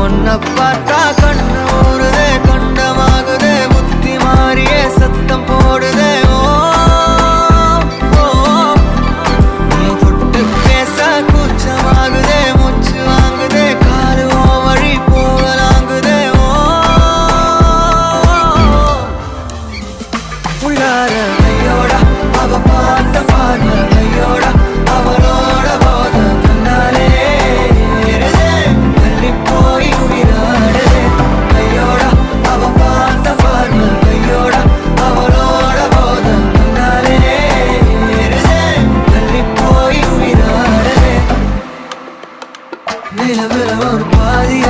உன்னை பார்த்தா கண்ணு ஊறுதே, கண்டமாகுதே, புத்தி மாறியே சத்தம் போடுதே. ஓ ஓ, நீ தொட்டு பேச கூச்சமாகுதே, மூச்சு வாங்குதே, காலு ஓ வழி போகலாங்குதே. ஓ உள்ளார ஐயோடா அவ பார்த்த பார்வை, ஐயோடா அவளோட போத கண்ணாலே ஏறுதே, தள்ளி போய் உயிராடுதே. ஐயோடா அவ பார்த்த பார்வை, ஐயோடா அவளோட போத கண்ணாலே ஏறுதே, தள்ளி போய் உயிராடுதே. நிலவுல ஒரு பாதிய